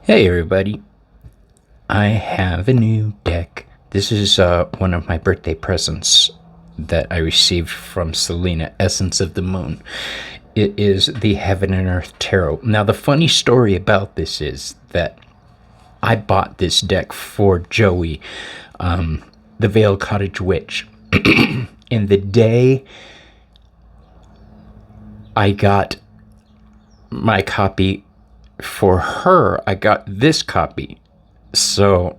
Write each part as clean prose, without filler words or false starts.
Hey everybody, I have a new deck. This is one of my birthday presents that I received from Celina, Essence of the Moon. It is the Heaven and Earth Tarot. Now the funny story about this is that I bought this deck for Joey, the Vale Cottage Witch. And the day I got my copy for her, I got this copy. So,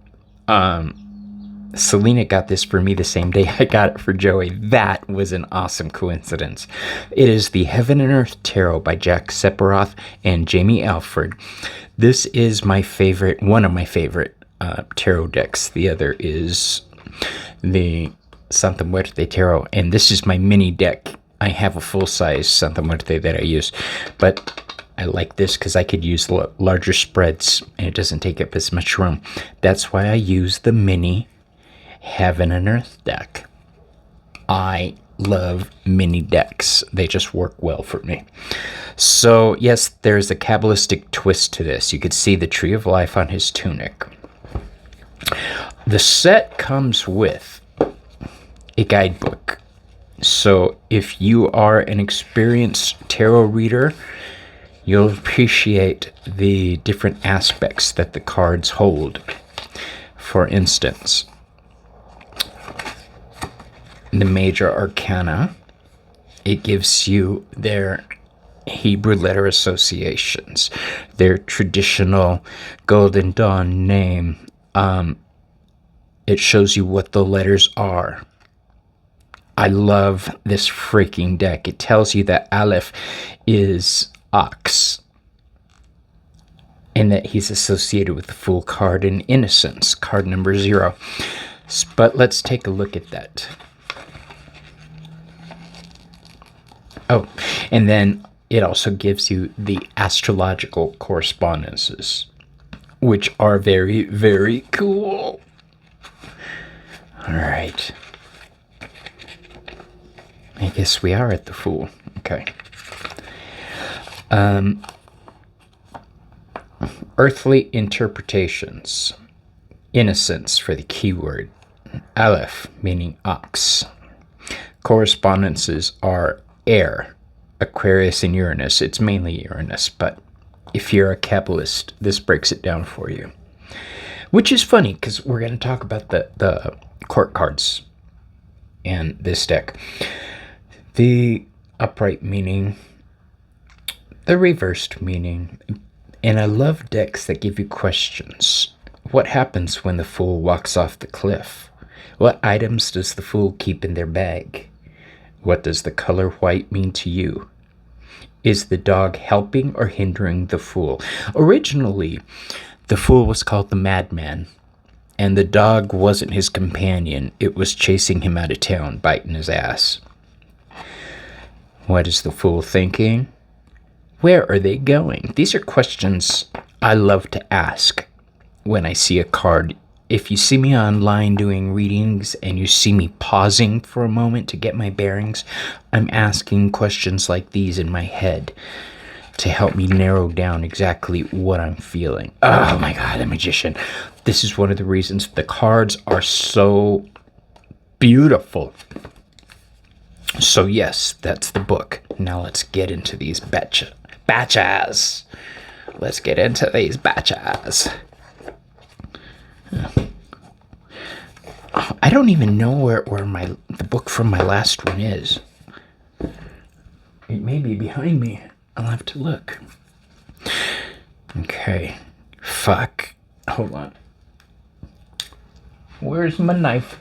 Celina got this for me the same day I got it for Joey. That was an awesome coincidence. It is the Heaven and Earth Tarot by Jack Sephiroth and Jamie Alford. This is my favorite, one of my favorite tarot decks. The other is the Santa Muerte Tarot, and this is my mini deck. I have a full-size Santa Muerte that I use, but I like this because I could use larger spreads and it doesn't take up as much room. That's why I use the mini Heaven and Earth deck. I love mini decks. They just work well for me. So yes, there's a Kabbalistic twist to this. You could see the Tree of Life on his tunic. The set comes with a guidebook. So if you are an experienced tarot reader, you'll appreciate the different aspects that the cards hold. For instance, the major arcana, it gives you their Hebrew letter associations, their traditional Golden Dawn name. It shows you what the letters are. I love this freaking deck. It tells you that Aleph is ox, and that he's associated with the Fool card and Innocence, card number 0. But let's take a look at that. Oh, and then it also gives you the astrological correspondences, which are very, very cool. All right. I guess we are at the Fool. Okay. Earthly interpretations. Innocence for the keyword. Aleph, meaning ox. Correspondences are air, Aquarius and Uranus. It's mainly Uranus, but if you're a Kabbalist, this breaks it down for you. Which is funny, because we're going to talk about the court cards and this deck. The upright meaning, the reversed meaning, and I love decks that give you questions. What happens when the Fool walks off the cliff? What items does the Fool keep in their bag? What does the color white mean to you? Is the dog helping or hindering the Fool? Originally, the Fool was called the Madman, and the dog wasn't his companion. It was chasing him out of town, biting his ass. What is the Fool thinking? Where are they going? These are questions I love to ask when I see a card. If you see me online doing readings and you see me pausing for a moment to get my bearings, I'm asking questions like these in my head to help me narrow down exactly what I'm feeling. Oh my God, the Magician. This is one of the reasons the cards are so beautiful. So yes, that's the book. Now let's get into these batches. Let's get into these batches. I don't even know where the book from my last one is. It may be behind me. I'll have to look. Okay. Fuck. Hold on. Where's my knife?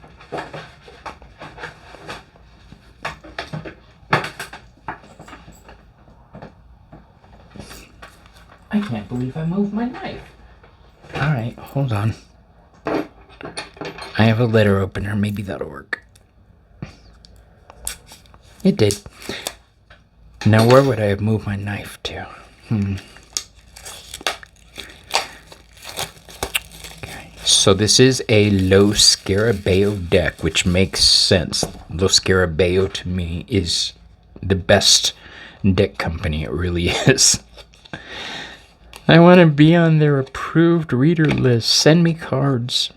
I can't believe I moved my knife. Alright, hold on. I have a letter opener. Maybe that'll work. It did. Now where would I have moved my knife to? Okay. So this is a Lo Scarabeo deck, which makes sense. Lo Scarabeo to me is the best deck company. It really is. I want to be on their approved reader list. Send me cards.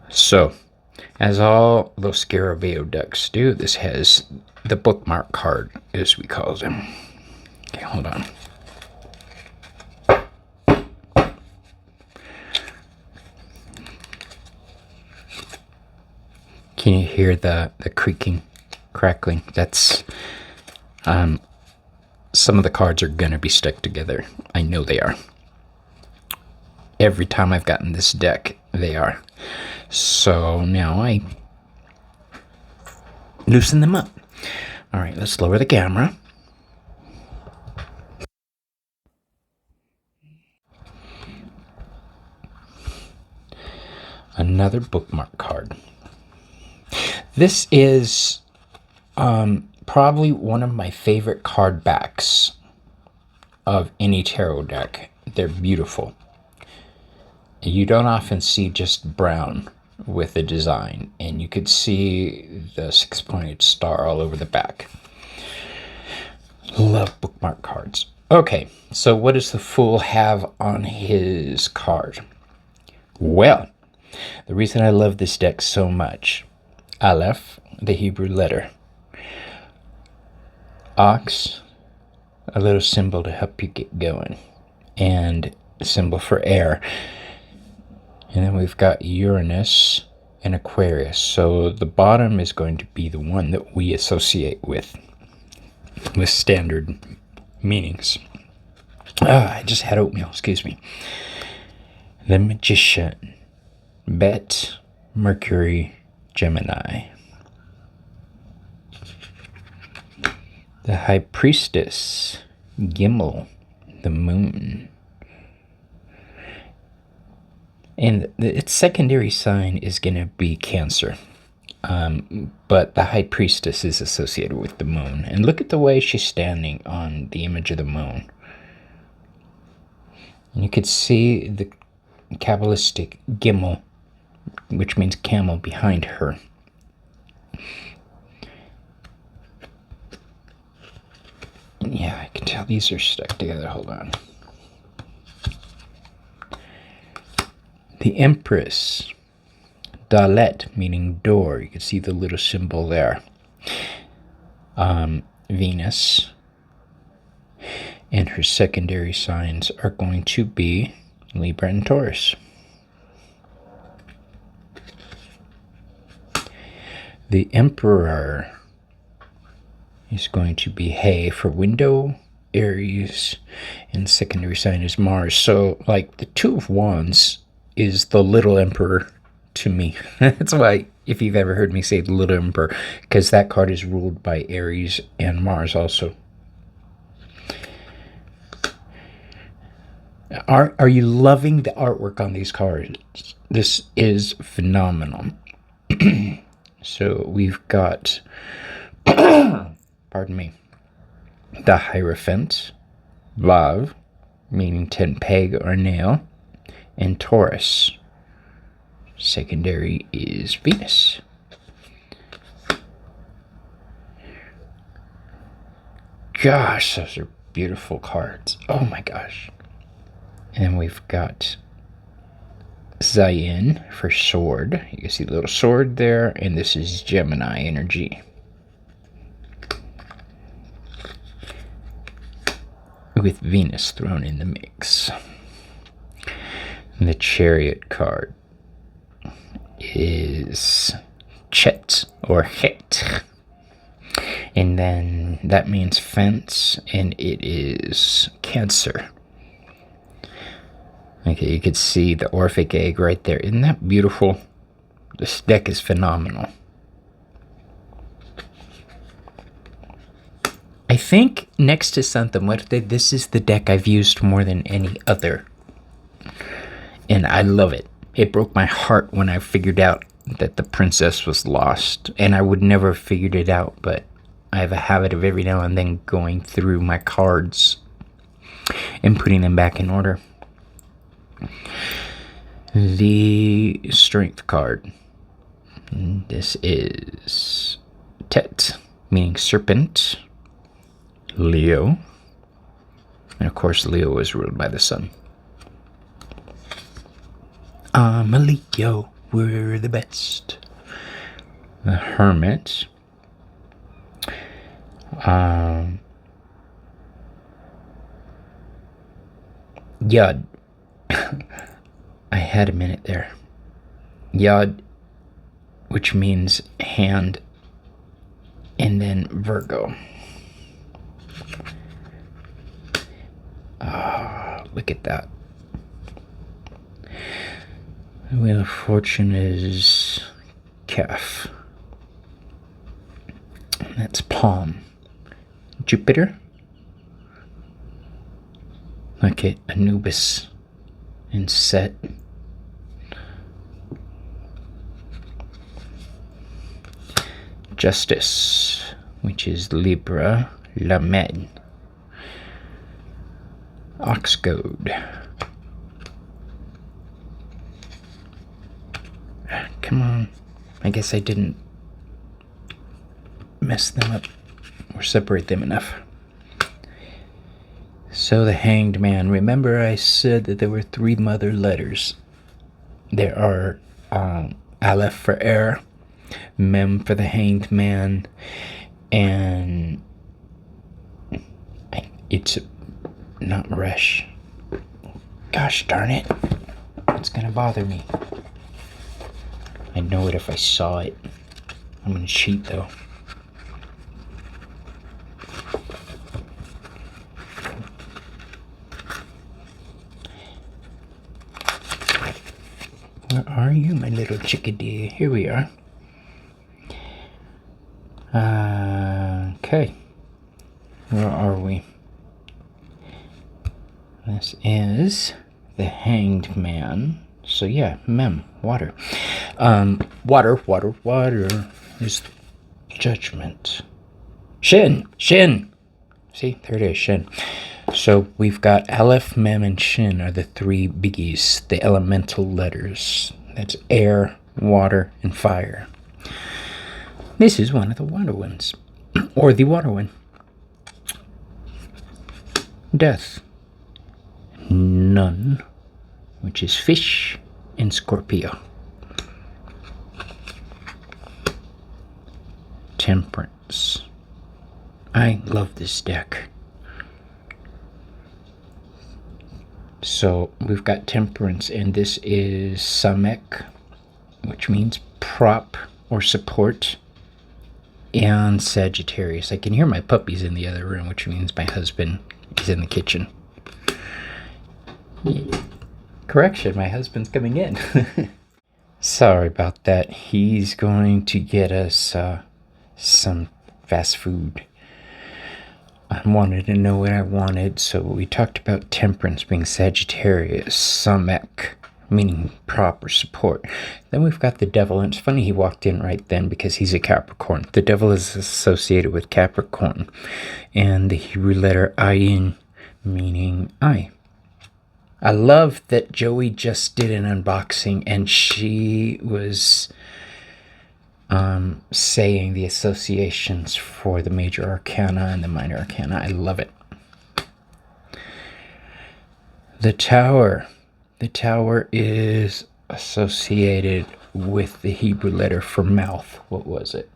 So, as all those Scarabeo decks do, this has the bookmark card, as we call them. Okay, hold on. Can you hear the creaking, crackling? That's some of the cards are gonna be stuck together. I know they are. Every time I've gotten this deck, they are. So now I loosen them up. All right, let's lower the camera. Another bookmark card. This is probably one of my favorite card backs of any tarot deck. They're beautiful. You don't often see just brown with the design, and you could see the six-pointed star all over the back. Love bookmark cards. Okay, so what does the Fool have on his card? Well, the reason I love this deck so much, Aleph, the Hebrew letter. Ox, a little symbol to help you get going, and a symbol for air. And then we've got Uranus and Aquarius. So the bottom is going to be the one that we associate with standard meanings. I just had oatmeal, excuse me. The Magician, Bet, Mercury, Gemini. The High Priestess, Gimel, the Moon. And its secondary sign is going to be Cancer. But the High Priestess is associated with the moon. And look at the way she's standing on the image of the moon. And you could see the Kabbalistic Gimel, which means camel, behind her. Yeah, I can tell these are stuck together. Hold on. The Empress, Dalet, meaning door. You can see the little symbol there. Venus. And her secondary signs are going to be Libra and Taurus. The Emperor is going to be Hay for window, Aries, and secondary sign is Mars. So, like, the Two of Wands is the little emperor to me. That's why, if you've ever heard me say the little emperor, because that card is ruled by Aries and Mars also. Are you loving the artwork on these cards? This is phenomenal. So we've got, pardon me, the Hierophant, Vav, meaning 10 peg or nail, and Taurus. Secondary is Venus. Gosh, those are beautiful cards. Oh my gosh. And then we've got Zayin for sword. You can see the little sword there, and this is Gemini energy. With Venus thrown in the mix. And the Chariot card is Chet or Het. And then that means fence, and it is Cancer. Okay, you can see the Orphic egg right there. Isn't that beautiful? This deck is phenomenal. I think next to Santa Muerte, this is the deck I've used more than any other. And I love it. It broke my heart when I figured out that the princess was lost. And I would never have figured it out, but I have a habit of every now and then going through my cards and putting them back in order. The Strength card. This is Tet, meaning serpent. Leo. And of course, Leo is ruled by the sun. I'm a Leo, we're the best. The Hermit. Yud. I had a minute there. Yud, which means hand, and then Virgo. Look at that. The Wheel of Fortune is Calf. That's Palm. Jupiter. Look at Anubis and Set. Justice, which is Libra. Lamed. Ox Goad. Come on. I guess I didn't mess them up or separate them enough. So the Hanged Man. Remember I said that there were 3 mother letters. There are Aleph for air, Mem for the Hanged Man, and it's not Resh. Gosh darn it. It's gonna bother me. I'd know it if I saw it. I'm gonna cheat though. Where are you, my little chickadee? Here we are. Okay. Where are we? This is the Hanged Man. So yeah, Mem, water. Water is judgment. Shin. See, there it is, Shin. So we've got Aleph, Mem, and Shin are the 3 biggies, the elemental letters. That's air, water, and fire. This is one of the water ones, or the water one. Death. None, which is Fish and Scorpio. Temperance. I love this deck. So we've got Temperance, and this is Samek, which means prop or support, and Sagittarius. I can hear my puppies in the other room, which means my husband is in the kitchen. Correction, my husband's coming in. Sorry about that. He's going to get us some fast food. I wanted to know what I wanted, so we talked about Temperance being Sagittarius, Samek, meaning prop or support. Then we've got the Devil, and it's funny he walked in right then because he's a Capricorn. The Devil is associated with Capricorn, and the Hebrew letter Ayin, meaning eye. I love that Joey just did an unboxing, and she was saying the associations for the major arcana and the minor arcana. I love it. The Tower. The Tower is associated with the Hebrew letter for mouth. What was it?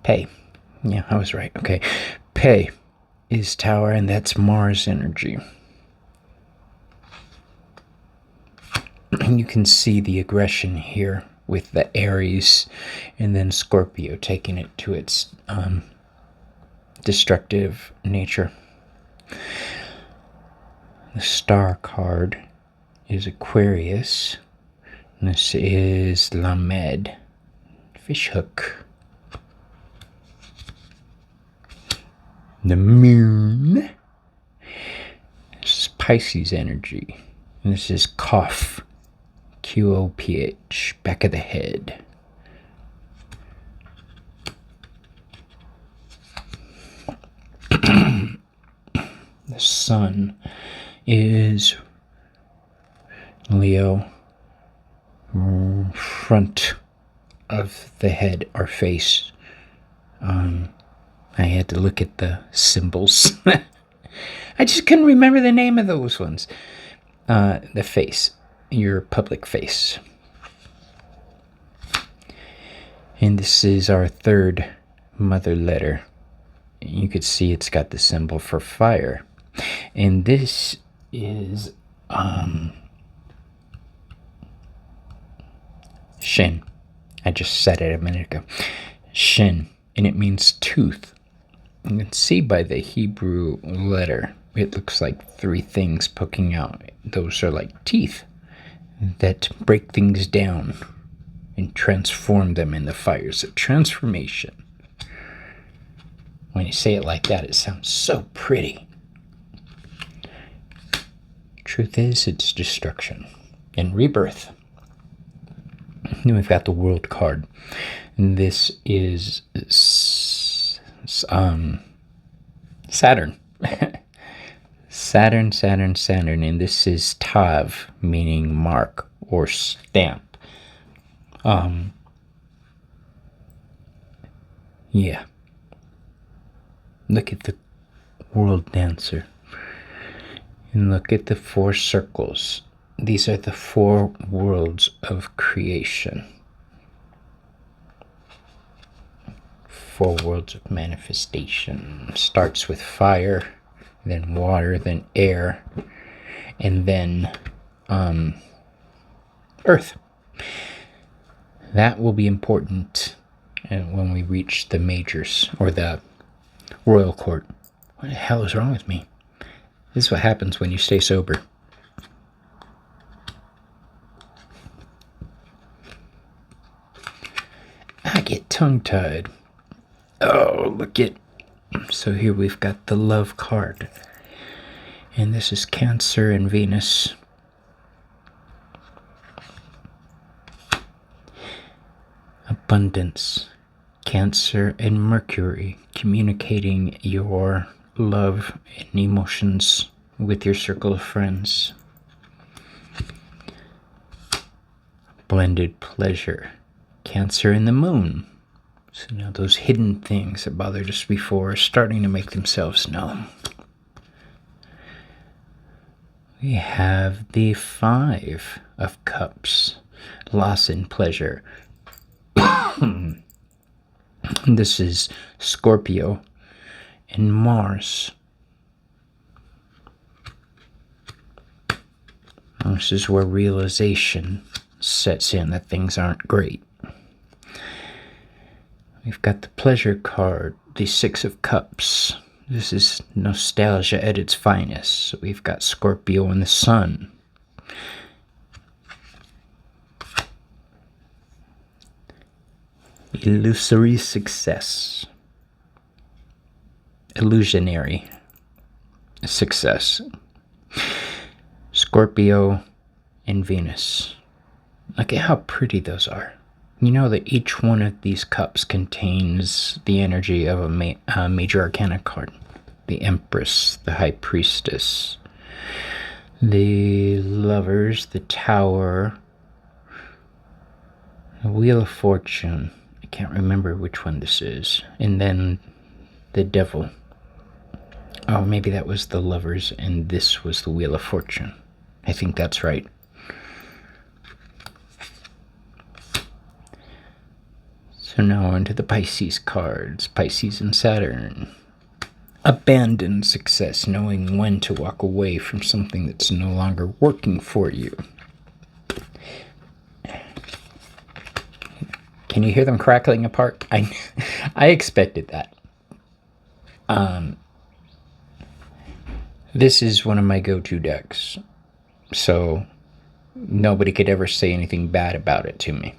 Pei. Yeah, I was right. Okay. Pei is Tower, and that's Mars energy. And you can see the aggression here with the Aries and then Scorpio taking it to its destructive nature. The Star card is Aquarius. And this is Lamed, fish hook. The Moon. This is Pisces energy. And this is Cough. QOPH, back of the head. The Sun is Leo, front of the head or face. I had to look at the symbols. I just couldn't remember the name of those ones. The face, your public face. And this is our third mother letter. You could see it's got the symbol for fire. And this is Shin. I just said it a minute ago. Shin, and it means tooth. You can see by the Hebrew letter, it looks like three things poking out. Those are like teeth that break things down and transform them in the fires of transformation. When you say it like that, it sounds so pretty. Truth is, it's destruction and rebirth. Then we've got the World card. And this is Saturn. Saturn, and this is Tav, meaning mark or stamp. Yeah. Look at the world dancer. And look at the 4 circles. These are the 4 worlds of creation. 4 worlds of manifestation. Starts with fire, then water, then air, and then earth. That will be important when we reach the majors, or the royal court. What the hell is wrong with me? This is what happens when you stay sober. I get tongue-tied. Oh, look at... So here we've got the love card. And this is Cancer and Venus. Abundance. Cancer and Mercury, communicating your love and emotions with your circle of friends. Blended pleasure. Cancer and the Moon. So now those hidden things that bothered us before are starting to make themselves known. We have the 5 of Cups. Loss and pleasure. This is Scorpio and Mars. This is where realization sets in that things aren't great. We've got the pleasure card, the 6 of Cups. This is nostalgia at its finest. So we've got Scorpio and the Sun. Illusory success. Illusionary success. Scorpio and Venus. Look at how pretty those are. You know that each one of these cups contains the energy of a major arcana card. The Empress, the High Priestess, the Lovers, the Tower, the Wheel of Fortune. I can't remember which one this is. And then the Devil. Oh, maybe that was the Lovers and this was the Wheel of Fortune. I think that's right. So now on to the Pisces cards. Pisces and Saturn. Abandon success, knowing when to walk away from something that's no longer working for you. Can you hear them crackling apart? I expected that. This is one of my go-to decks, so nobody could ever say anything bad about it to me.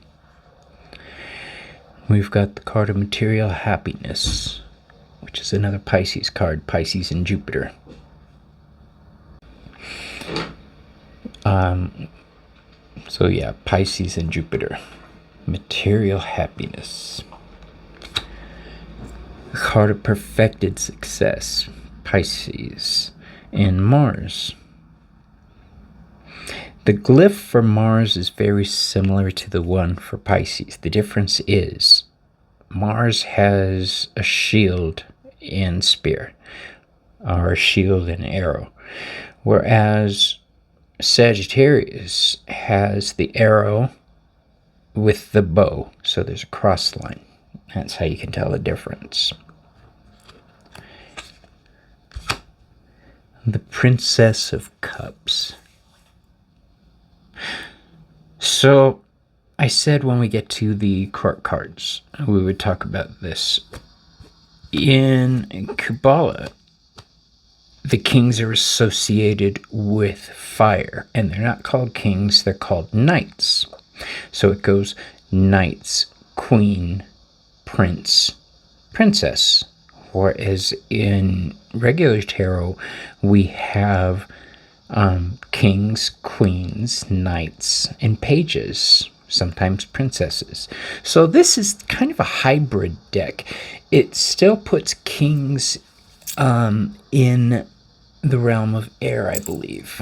We've got the card of material happiness, which is another Pisces card, Pisces and Jupiter. So yeah, Pisces and Jupiter. Material happiness. Card of perfected success, Pisces and Mars. The glyph for Mars is very similar to the one for Pisces. The difference is Mars has a shield and spear. or shield and arrow. Whereas Sagittarius has the arrow with the bow. So there's a cross line. That's how you can tell the difference. The Princess of Cups. So I said when we get to the court cards, we would talk about this. In Kabbalah, the kings are associated with fire, and they're not called kings, they're called knights. So it goes knights, queen, prince, princess. Whereas in regular tarot, we have kings, queens, knights, and pages, sometimes princesses. So this is kind of a hybrid deck. It still puts kings in the realm of air, I believe.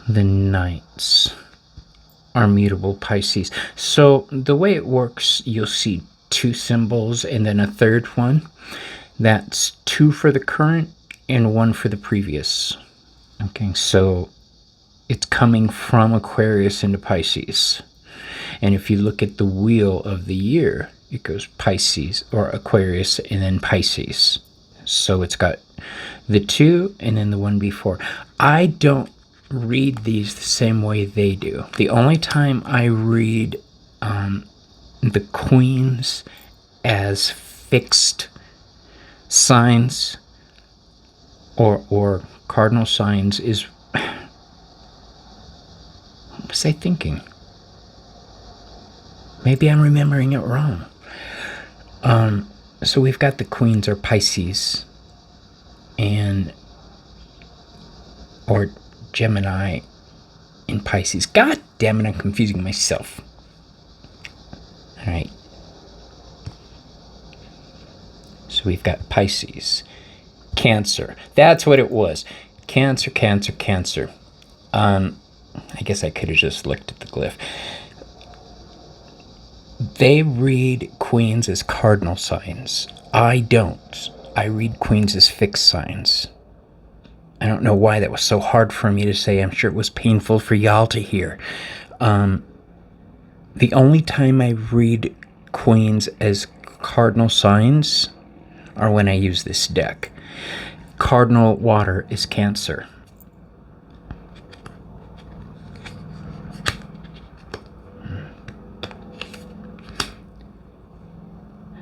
The knights are mutable Pisces. So the way it works, you'll see two symbols and then a third one. That's 2 for the current and 1 for the previous. Okay, so it's coming from Aquarius into Pisces. And if you look at the wheel of the year, it goes Pisces or Aquarius and then Pisces. So it's got the 2 and then the 1 before. I don't read these the same way they do. The only time I read the queens as fixed signs or cardinal signs is, what was I thinking? Maybe I'm remembering it wrong. So we've got the queens are Pisces or Gemini in Pisces. God damn it, I'm confusing myself. All right. So we've got Pisces, Cancer. That's what it was. Cancer, Cancer, Cancer. I guess I could have just looked at the glyph. They read queens as cardinal signs. I don't. I read queens as fixed signs. I don't know why that was so hard for me to say. I'm sure it was painful for y'all to hear. The only time I read queens as cardinal signs are when I use this deck. Cardinal water is Cancer.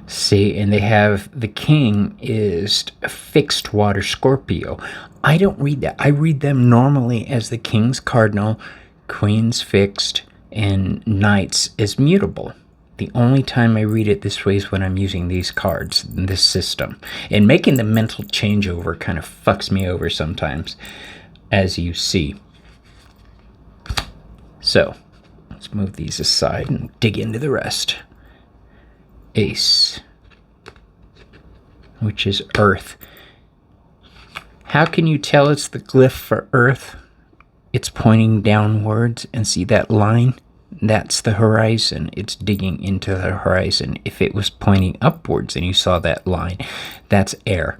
See, and they have the king is fixed water Scorpio. I don't read that. I read them normally as the king's cardinal, queen's fixed, and knights as mutable. The only time I read it this way is when I'm using these cards in this system. And making the mental changeover kind of fucks me over sometimes, as you see. So, let's move these aside and dig into the rest. Ace, which is Earth. How can you tell it's the glyph for Earth? It's pointing downwards, and see that line? That's the horizon. It's digging into the horizon. If it was pointing upwards and you saw that line, that's air.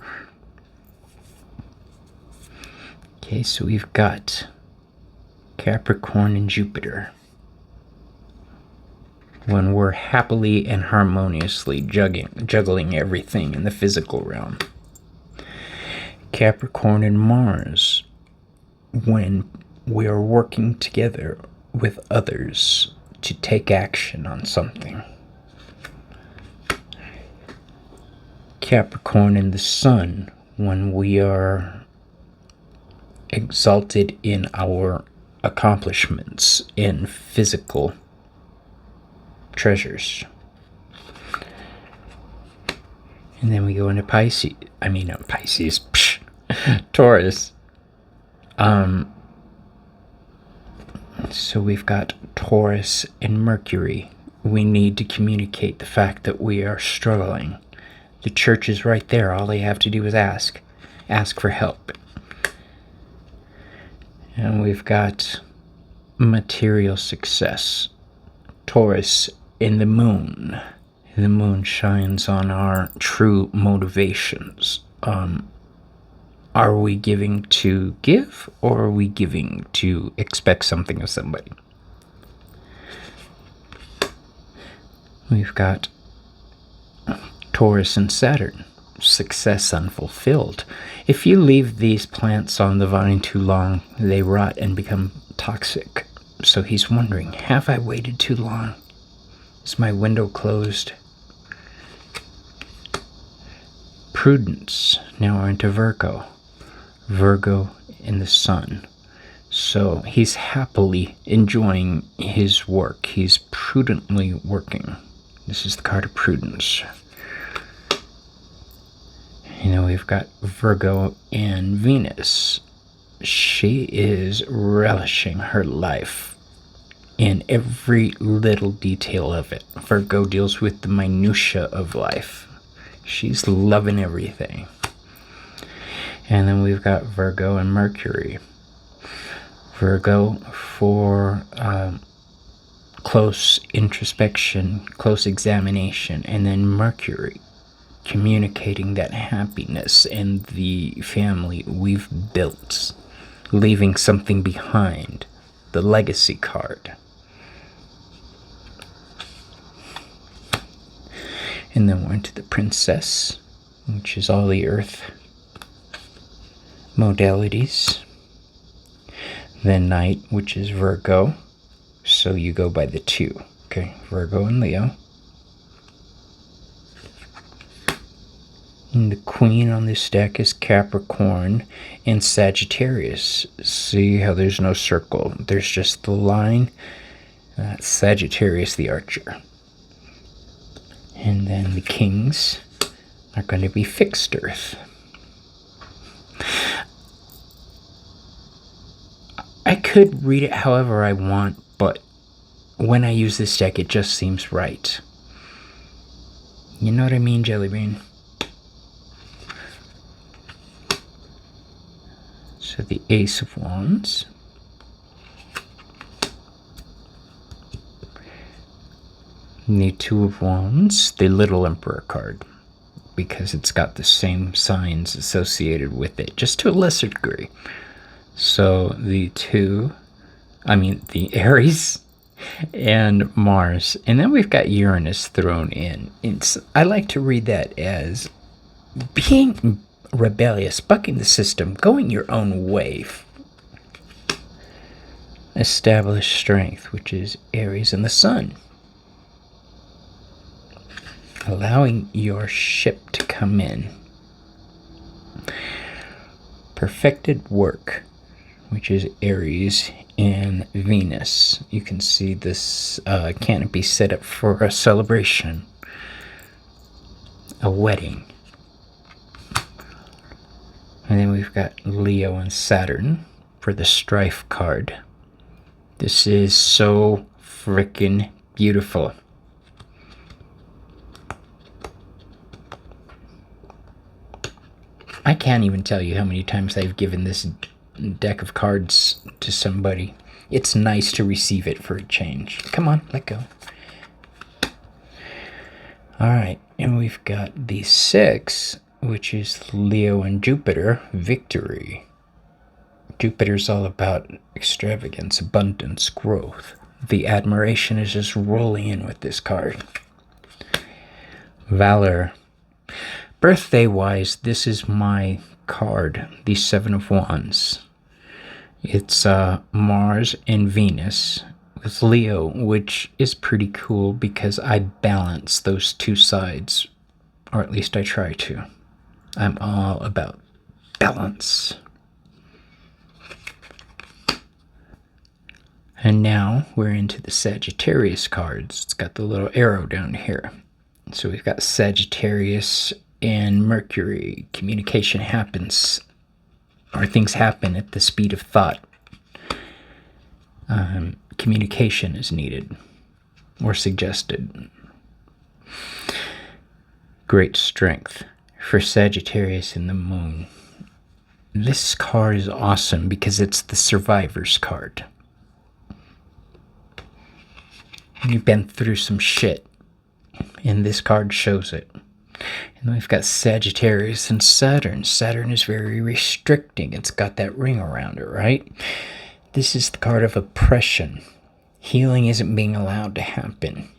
Okay, so we've got Capricorn and Jupiter. When we're happily and harmoniously juggling everything in the physical realm. Capricorn and Mars, when we are working together with others to take action on something. Capricorn and the Sun, when we are exalted in our accomplishments in physical treasures. And then we go into Pisces. Taurus. So we've got Taurus and Mercury. We need to communicate the fact that we are struggling. The church is right there. All they have to do is ask. Ask for help. And we've got material success. Taurus in the moon. The moon shines on our true motivations. Are we giving to give, or are we giving to expect something of somebody? We've got Taurus and Saturn. Success unfulfilled. If you leave these plants on the vine too long, they rot and become toxic. So he's wondering, have I waited too long? Is my window closed? Prudence. Now we're into Virgo. Virgo in the sun. So he's happily enjoying his work. He's prudently working. This is the card of prudence. We've got Virgo and Venus. She is relishing her life in every little detail of it. Virgo deals with the minutiae of life. She's loving everything. And then we've got Virgo and Mercury. Virgo for close introspection, close examination, and then Mercury communicating that happiness and the family we've built, leaving something behind, the legacy card. And then we're into the Princess, which is all the earth modalities. Then Knight, which is Virgo, so you go by the 2. Okay, Virgo and Leo. And the Queen on this deck is Capricorn and Sagittarius. See how there's no circle, there's just the line. Sagittarius the Archer. And then the Kings are going to be Fixed Earth. I could read it however I want, but when I use this deck, it just seems right. You know what I mean, Jelly Bean? So the Ace of Wands. The Two of Wands, the Little Emperor card, because it's got the same signs associated with it, just to a lesser degree. So the Aries and Mars. And then we've got Uranus thrown in. I like to read that as being rebellious, bucking the system, going your own way. Establish strength, which is Aries and the Sun. Allowing your ship to come in. Perfected work, which is Aries and Venus. You can see this canopy set up for a celebration, a wedding. And then we've got Leo and Saturn for the Strife card. This is so freaking beautiful. I can't even tell you how many times I've given this deck of cards to somebody. It's nice to receive it for a change. Come on, let go. Alright, and we've got the 6, which is Leo and Jupiter, Victory. Jupiter's all about extravagance, abundance, growth. The admiration is just rolling in with this card. Valor. Birthday-wise, this is my card, the 7 of Wands. It's Mars and Venus with Leo, which is pretty cool because I balance those two sides, or at least I try to. I'm all about balance. And now we're into the Sagittarius cards. It's got the little arrow down here. So we've got Sagittarius and Mercury. Communication happens, or things happen at the speed of thought. Communication is needed or suggested. Great strength for Sagittarius in the moon. This card is awesome because it's the survivor's card. You've been through some shit, and this card shows it. And then we've got Sagittarius and Saturn. Saturn is very restricting. It's got that ring around it, right? This is the card of oppression. Healing isn't being allowed to happen.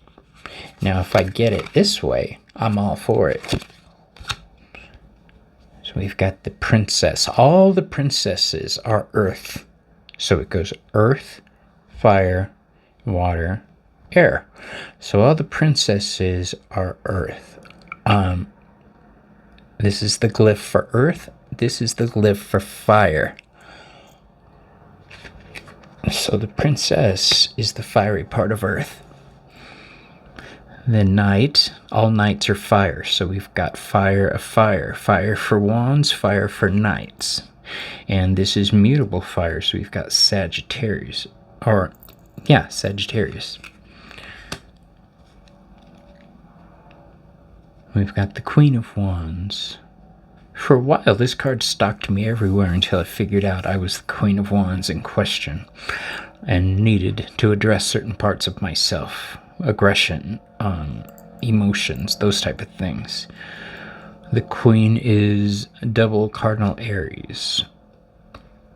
Now, if I get it this way, I'm all for it. So we've got the princess. All the princesses are earth. So it goes earth, fire, water, air. So all the princesses are earth. This is the glyph for earth. This is the glyph for fire. So the princess is the fiery part of earth. The knight, all knights are fire. So we've got fire of fire. Fire for wands, fire for knights. And this is mutable fire. So we've got Sagittarius. Sagittarius. We've got the Queen of Wands. For a while, this card stalked me everywhere until I figured out I was the Queen of Wands in question and needed to address certain parts of myself. Aggression, emotions, those type of things. The Queen is double cardinal Aries.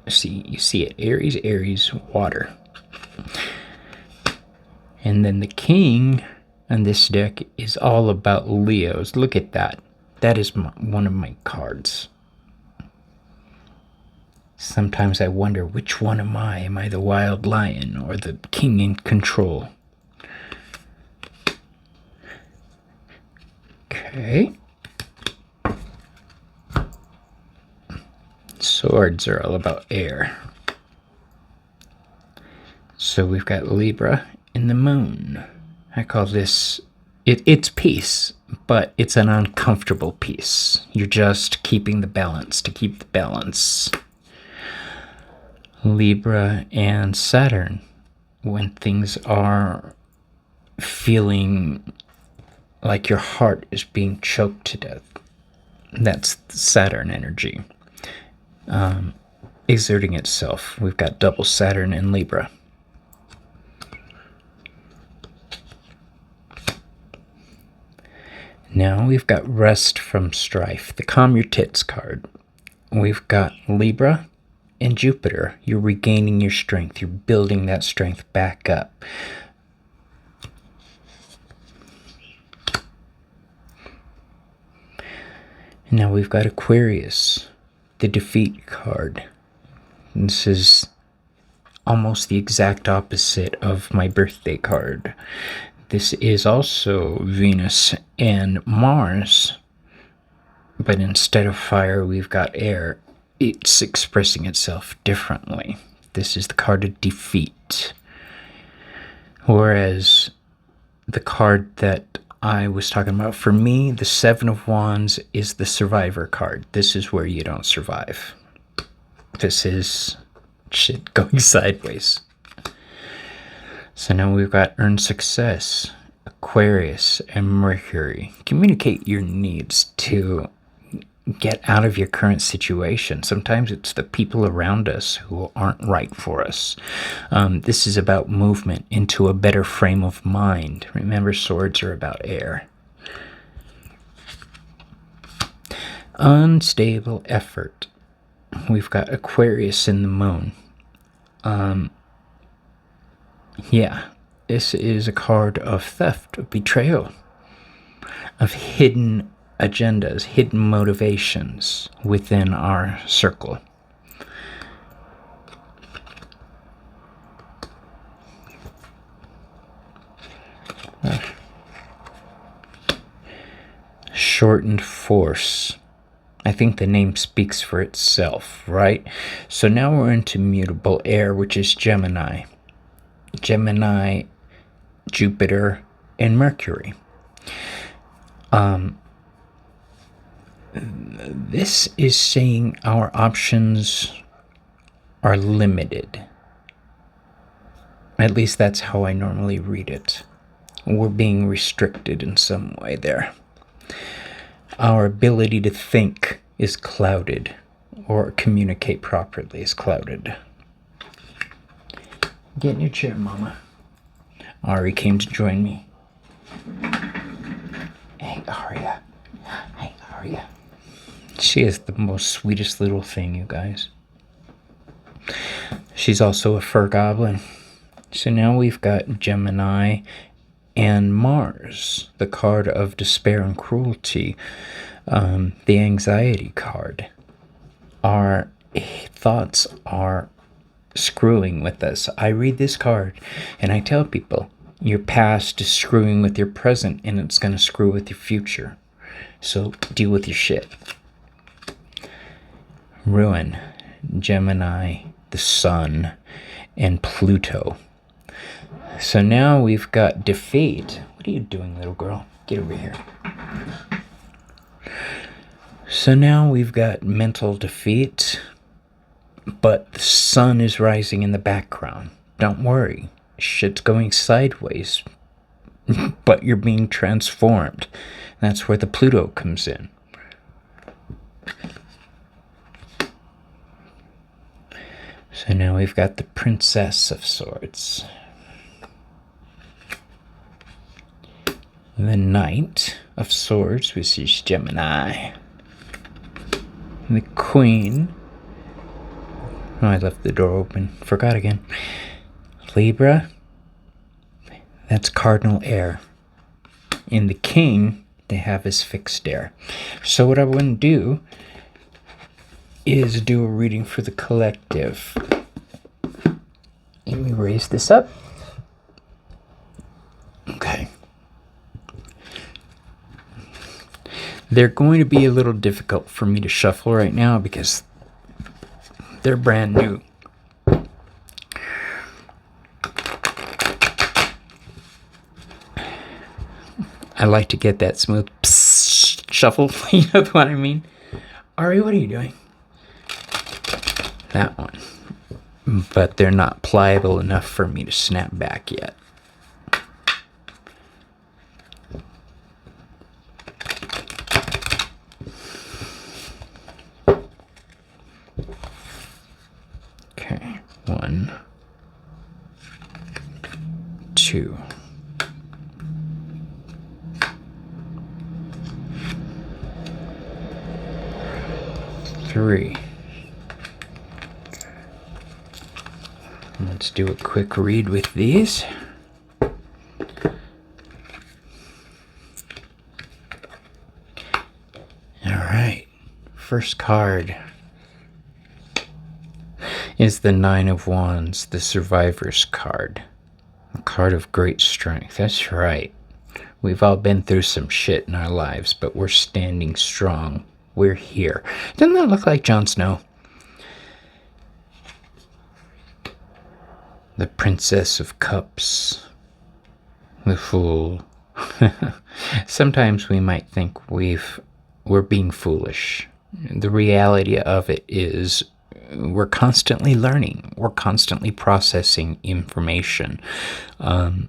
You see it. Aries, Aries, water. And then the King on this deck is all about Leos. Look at that. That is one of my cards. Sometimes I wonder, which one am I? Am I the wild lion or the king in control? Okay. Swords are all about air. So we've got Libra and the moon. I call this, it's peace, but it's an uncomfortable peace. You're just keeping the balance to keep the balance. Libra and Saturn, when things are feeling like your heart is being choked to death. That's Saturn energy. Exerting itself. We've got double Saturn and Libra. Now we've got rest from strife, the calm your tits card. We've got Libra and Jupiter. You're regaining your strength. You're building that strength back up. And now we've got Aquarius, the defeat card. This is almost the exact opposite of my birthday card. This is also Venus and Mars, but instead of fire, we've got air. It's expressing itself differently. This is the card of defeat. Whereas the card that I was talking about, for me, the Seven of Wands is the survivor card. This is where you don't survive. This is shit going sideways. So now we've got earned success, Aquarius, and Mercury. Communicate your needs to get out of your current situation. Sometimes it's the people around us who aren't right for us. This is about movement into a better frame of mind. Remember, swords are about air. Unstable effort. We've got Aquarius in the moon. This is a card of theft, of betrayal, of hidden agendas, hidden motivations within our circle. Shortened force. I think the name speaks for itself, right? So now we're into mutable air, which is Gemini. Gemini, Jupiter, and Mercury. This is saying our options are limited. At least that's how I normally read it. We're being restricted in some way there. Our ability to think is clouded, or communicate properly is clouded. Get in your chair, Mama. Ari came to join me. Hey, Aria. Hey, Aria. She is the most sweetest little thing, you guys. She's also a fur goblin. So now we've got Gemini and Mars, the card of despair and cruelty, the anxiety card. Our thoughts are screwing with us. I read this card and I tell people, your past is screwing with your present and it's going to screw with your future. So deal with your shit. Ruin, Gemini, the Sun, and Pluto. So now we've got defeat. What are you doing, little girl? Get over here. So now we've got mental defeat, but the sun is rising in the background. Don't worry. Shit's going sideways, but you're being transformed. That's where the Pluto comes in. So now we've got the Princess of Swords. The Knight of Swords, which is Gemini. The Queen. Oh, I left the door open. Forgot again. Libra. That's cardinal air. In the King, they have his fixed air. So what I want to do is do a reading for the collective. Let me raise this up. Okay. They're going to be a little difficult for me to shuffle right now because they're brand new. I like to get that smooth shuffle. You know what I mean? Ari, what are you doing? That one. But they're not pliable enough for me to snap back yet. Okay. 1, 2. 3. Let's do a quick read with these. All right. First card is the 9 of Wands, the Survivor's card. A card of great strength. That's right. We've all been through some shit in our lives, but we're standing strong. We're here. Doesn't that look like Jon Snow? The Princess of Cups. The Fool. Sometimes we might think we're being foolish. The reality of it is we're constantly learning. We're constantly processing information. I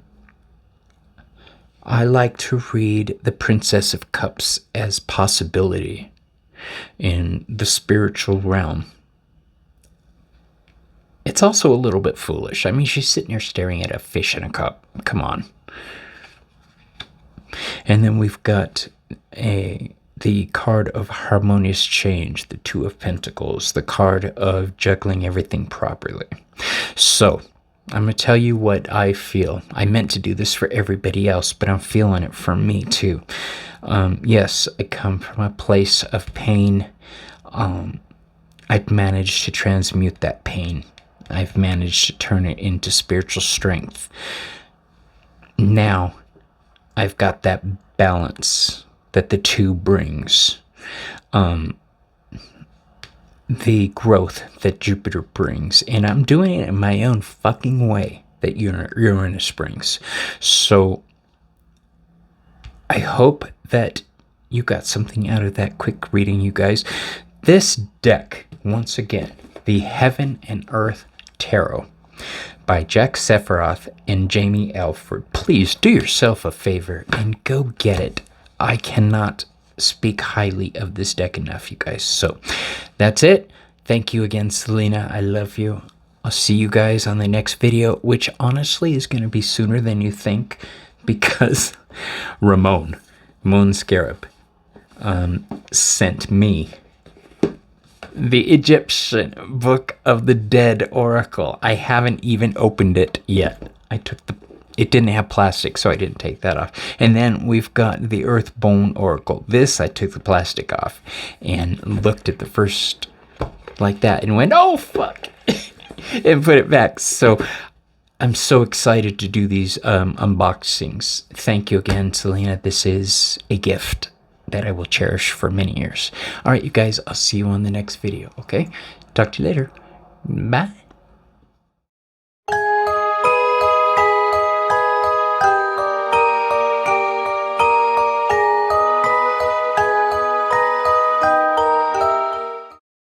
like to read the Princess of Cups as possibility in the spiritual realm. It's also a little bit foolish. I mean, she's sitting here staring at a fish in a cup. Come on. And then we've got the card of harmonious change, the 2 of Pentacles, the card of juggling everything properly. So, I'm going to tell you what I feel. I meant to do this for everybody else, but I'm feeling it for me too. Yes, I come from a place of pain. I've managed to transmute that pain. I've managed to turn it into spiritual strength. Now, I've got that balance that the 2 brings. The growth that Jupiter brings. And I'm doing it in my own fucking way that Uranus brings. So, I hope that you got something out of that quick reading, you guys. This deck, once again, the Heaven and Earth Tarot by Jack Sephiroth and Jamie Alford. Please do yourself a favor and go get it. I cannot speak highly of this deck enough, you guys. So that's it. Thank you again, Celina. I love you. I'll see you guys on the next video, which honestly is going to be sooner than you think, because Ramon, Moon Scarab, sent me the Egyptian Book of the Dead Oracle. I haven't even opened it yet. It didn't have plastic, so I didn't take that off. And then we've got the Earthbone Oracle. This, I took the plastic off and looked at the first like that and went, oh, fuck, and put it back. So I'm so excited to do these unboxings. Thank you again, Celina. This is a gift that I will cherish for many years. All right, you guys, I'll see you on the next video, okay? Talk to you later. Bye.